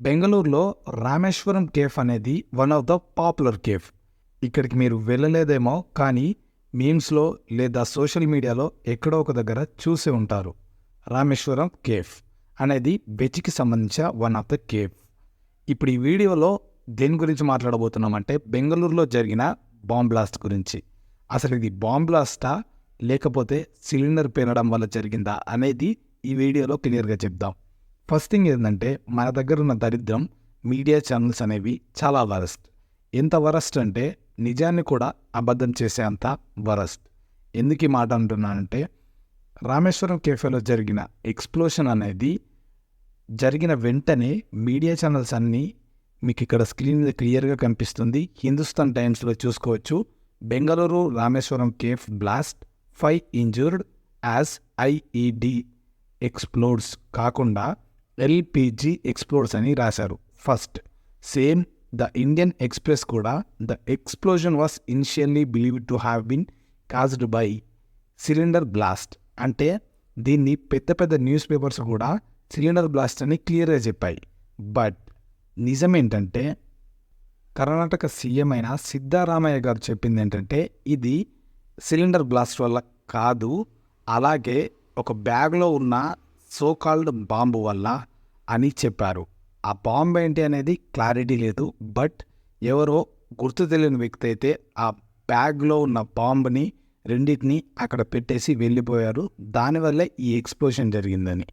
బెంగళూరులో రామేశ్వరం కేఫ్ అనేది one of the popular cafe. ఇక్కడికి మీరు వెళ్ళలేదేమో, కానీ మీమ్స్లో లేదా సోషల్ మీడియాలో ఎక్కడో ఒక దగ్గర చూసి ఉంటారు. రామేశ్వరం కేఫ్ అనేది వెజ్కి సంబంధించిన వన్ ఆఫ్ ద కేఫ్. ఇప్పుడు ఈ వీడియోలో దేని గురించి మాట్లాడబోతున్నామంటే బెంగళూరులో జరిగిన బాంబ్ బ్లాస్ట్ గురించి. అసలు ఇది బాంబ్ బ్లాస్టా లేకపోతే సిలిండర్ పేలడం వల్ల జరిగిందా అనేది ఈ వీడియోలో క్లియర్గా చెప్దాం. ఫస్ట్ థింగ్ ఏంటంటే, మన దగ్గర ఉన్న దరిద్రం మీడియా ఛానల్స్ అనేవి చాలా వరస్ట్. ఎంత వరస్ట్ అంటే నిజాన్ని కూడా అబద్ధం చేసే అంత వరస్ట్. ఎందుకు ఈ మాట అంటున్నానంటే, రామేశ్వరం కేఫేలో జరిగిన ఎక్స్ప్లోషన్ అనేది జరిగిన వెంటనే మీడియా ఛానల్స్ అన్నీ మీకు ఇక్కడ స్క్రీన్ మీద క్లియర్గా కనిపిస్తుంది. హిందుస్థాన్ టైమ్స్లో చూసుకోవచ్చు. Bengaluru Rameshwaram cafe blast 5 injured as IED explodes కాకుండా ఎల్పిజి ఎక్స్ప్లోడ్స్ అని రాశారు. First same the Indian Express కూడా the explosion was initially believed to have been caused by cylinder blast. అంటే దీన్ని పెద్ద పెద్ద న్యూస్ పేపర్స్ కూడా సిలిండర్ బ్లాస్ట్ అని క్లియర్గా చెప్పాయి. బట్ నిజమేంటంటే, కర్ణాటక సీఎం అయిన సిద్ధరామయ్య గారు చెప్పింది ఏంటంటే, ఇది సిలిండర్ బ్లాస్ట్ వల్ల కాదు, అలాగే ఒక బ్యాగ్లో ఉన్న సోకాల్డ్ బాంబు వల్ల అని చెప్పారు. ఆ బాంబు ఏంటి అనేది క్లారిటీ లేదు. బట్ ఎవరో గుర్తు తెలియని వ్యక్తి అయితే ఆ బ్యాగ్లో ఉన్న బాంబుని రెండింటిని అక్కడ పెట్టేసి వెళ్ళిపోయారు. దానివల్లే ఈ ఎక్స్ప్లోషన్ జరిగిందని.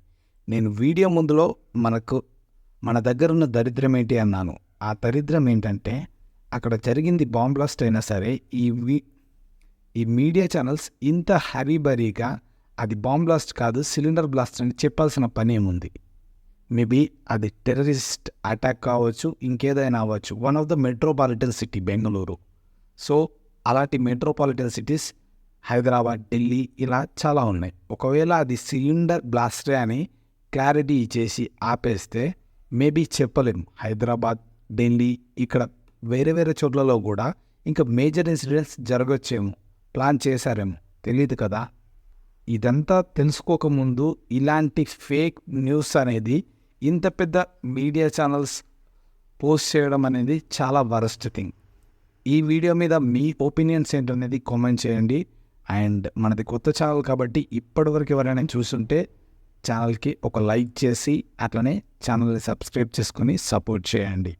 నేను వీడియో ముందులో మన దగ్గర ఉన్న దరిద్రం ఏంటి అన్నాను. ఆ దరిద్రం ఏంటంటే, అక్కడ జరిగింది బాంబ్ బ్లాస్ట్ అయినా సరే ఈ మీడియా ఛానల్స్ ఇంత హరీబరీగా అది బాంబ్ బ్లాస్ట్ కాదు సిలిండర్ బ్లాస్ట్ అని చెప్పాల్సిన పని ఏముంది? మేబీ అది టెర్రరిస్ట్ అటాక్ కావచ్చు, ఇంకేదైనా అవ్వచ్చు. One of the metropolitan city Bengaluru. So అలాంటి మెట్రోపాలిటన్ సిటీస్ హైదరాబాద్, ఢిల్లీ ఇలా చాలా ఉన్నాయి. ఒకవేళ అది సిలిండర్ బ్లాస్టే అని క్లారిటీ ఇచ్చేసి ఆపేస్తే మేబీ చెప్పలేము. హైదరాబాద్, ఢిల్లీ ఇక్కడ వేరే వేరే చోట్లలో కూడా ఇంకా మేజర్ ఇన్సిడెంట్స్ జరగచ్చేమో, ప్లాన్ చేశారేమో, తెలియదు కదా. ఇదంతా తెలుసుకోకముందు ఇలాంటి ఫేక్ న్యూస్ అనేది ఇంత పెద్ద మీడియా ఛానల్స్ పోస్ట్ చేయడం అనేది చాలా వరస్ట్ థింగ్. ఈ వీడియో మీద మీ ఒపీనియన్స్ ఏంటనేది కామెంట్ చేయండి. అండ్ మనది కొత్త ఛానల్ కాబట్టి ఇప్పటివరకు ఎవరైనా చూస్తుంటే ఛానల్కి ఒక లైక్ చేసి అట్లనే ఛానల్ని సబ్స్క్రైబ్ చేసుకొని సపోర్ట్ చేయండి.